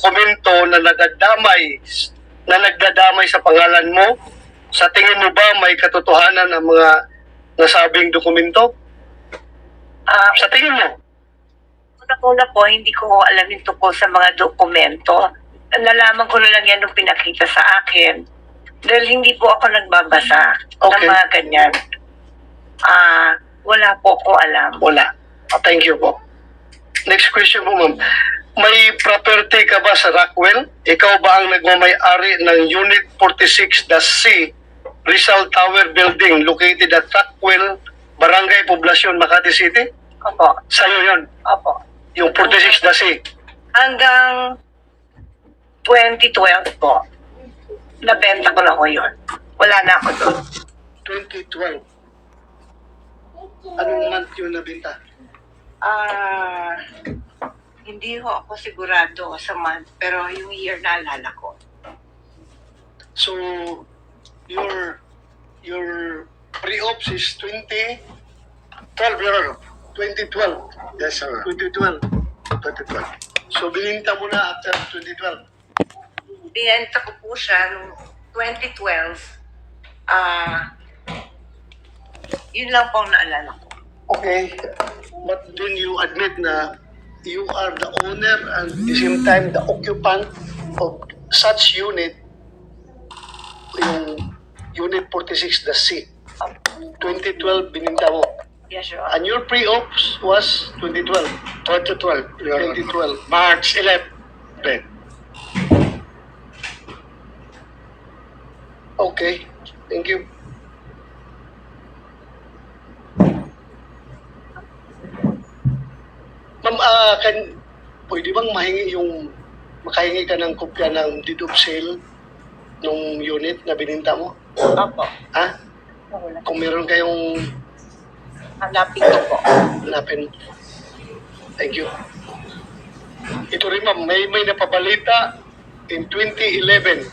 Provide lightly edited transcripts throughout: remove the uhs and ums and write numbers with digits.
dokumento na nagdadamay sa pangalan mo? Sa tingin mo ba may katotohanan ang mga nasabing dokumento? Sa tingin mo? Una po, hindi ko alam yung tungkol sa mga dokumento. Nalaman ko na lang yan nung pinakita sa akin. Dahil hindi po ako nagbabasa ng Okay. mga ganyan. Wala po ko alam. Wala. Thank you po. Next question po, ma'am. May property ka ba sa Rockwell? Ikaw ba ang nagmamay-ari ng Unit 46-C Rizal Tower Building located at Rockwell, Barangay Poblacion, Makati City? Opo. Sa'yo yun, Opo. yung 46-C. Hanggang 2012 po, nabenta ko na ko yun. Wala na ako doon. 2012. Anong month yun nabenta? Hindi ho ako sigurado sa month, pero yung year naalala ko. So, your pre-ops is 2012, Your Honor. 2012. Yes, sir. 2012. 2012. So, bininta mo na after 2012. Binenta ko po siya noong 2012. Yun lang po ang naalala ko. Okay. But then you admit na you are the owner and at the same time the occupant of such unit, yung Unit 46, the C. 2012, bininta mo. Yes, sure. And your pre-ops was 2012. 2012. Your Honor. 2012. March 11. Okay. Thank you. Ma'am, pwede bang makahingi ka ng kopya ng deed of sale nung unit na bininta mo? Opo. Ha? Wala. Kung meron kayong Hanapin ko po. hanapin. Thank you. Ito rin ma'am, may napabalita in 2011.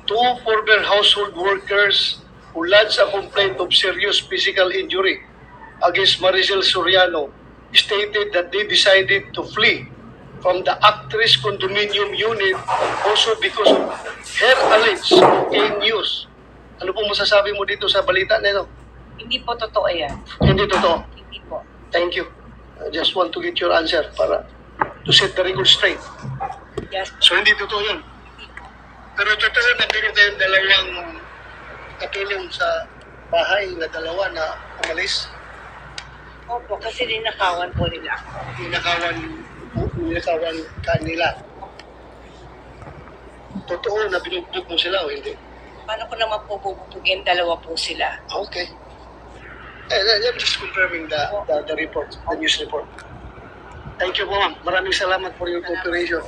Two former household workers who lodged a complaint of serious physical injury against Maricel Soriano stated that they decided to flee from the actress condominium unit also because of her alleged cocaine use. Ano po masasabi mo dito sa balita na ito? Hindi po totoo yan. Hindi totoo. Hindi po. Thank you. I just want to get your answer para to set the record straight. Yes. So, hindi totoo yun. Pero totoo na meron kayong dalawang katulong sa bahay na dalawa na umalis. Opo, kasi ninakawan po nila. Ninakawan kanila. Totoo na binugbog mo sila o hindi? Paano ko naman po bububugin? Dalawa po sila. Okay. I'm just confirming the report, the news report. Thank you po, ma'am. Maraming salamat for your cooperation.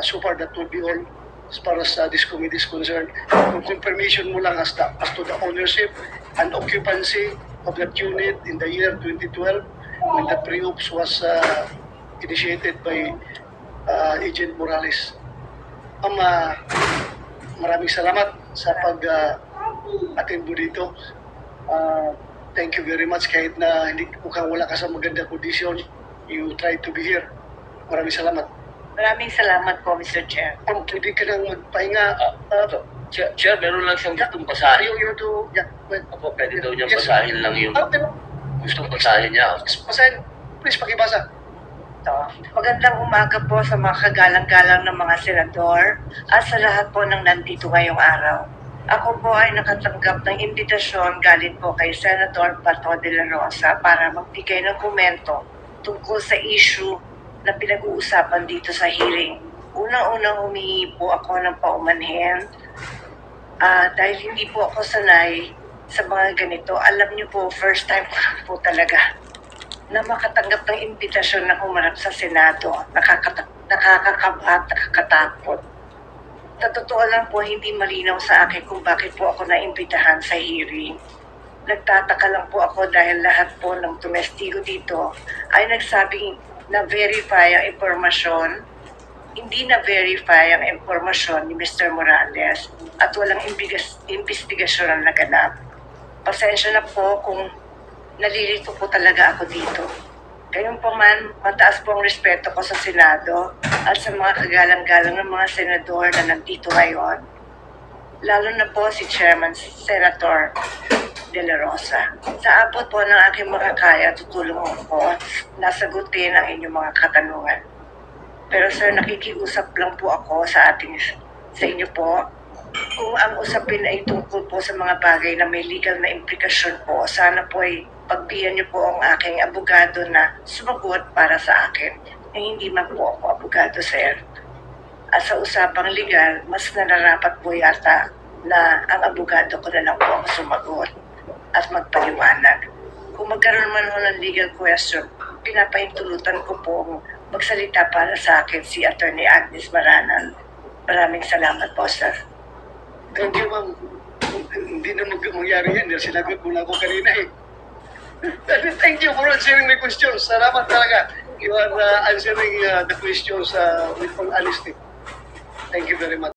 So far, that will be all as far as this committee is concerned. Yung confirmation mo lang as to the ownership and occupancy of that unit in the year 2012 when the pre-ops was initiated by Agent Morales. Ma'am, maraming salamat sa pag-attend mo dito. Thank you very much kahit na hindi mukhang wala ka sa magandang kondisyon. You try to be here. Maraming salamat. Maraming salamat po, Mr. Chair. Pwede ka nang magpahinga. Chair, meron lang siyang gustong basahin. You do, yeah. Well, Opo, pwede daw niya yes. basahin lang yung Pero, gustong basahin niya. basahin. Please, pakibasa. Ito. Magandang umaga po sa mga kagalang-galang ng mga senador at sa lahat po ng nandito ngayong araw. Ako po ay nakatanggap ng imbitasyon galing po kay Senator Bato de la Rosa para magbigay ng komento tungkol sa issue na pinag-uusapan dito sa hearing. Unang-unang humingi po ako ng paumanhin dahil hindi po ako sanay sa mga ganito. Alam niyo po, first time ko lang po talaga na makatanggap ng imbitasyon na humarap sa Senado. Nakakakaba at nakakatakot. Sa totoo lang po, hindi malinaw sa akin kung bakit po ako naimbitahan sa hearing. Nagtataka lang po ako dahil lahat po ng tumestigo dito ay nagsabing na-verify ang impormasyon. Hindi na-verify ang impormasyon ni Mr. Morales at walang investigasyon ang naganap. Pasensya na po kung nalilito po talaga ako dito. Gayunpaman, mataas po ang respeto ko sa Senado at sa mga kagalang-galang ng mga senador na nandito ngayon, lalo na po si Chairman Senator De La Rosa. Sa abot po ng aking makakaya, tutulong po na sagutin ang inyong mga katanungan. Pero sir, nakikiusap lang po ako sa inyo po. Kung ang usapin ay tungkol po sa mga bagay na may legal na implikasyon po, sana po ay pagbiyan niyo po ang aking abogado na sumagot para sa akin. Hindi man po ako abogado, sir. At sa usapang legal, mas nararapat po yata na ang abogado ko na lang po ang sumagot at magpaliwanag. Kung magkaroon man ho ng legal question, pinapahintulutan ko po magsalita para sa akin si Attorney Agnes Maranan. Maraming salamat po, sir. Thank you, ma'am. Hindi na mangyari yan. Sinagot mo na ako kanina eh. Thank you for answering my questions. Salamat talaga. You are answering the questions with full honesty. Thank you very much.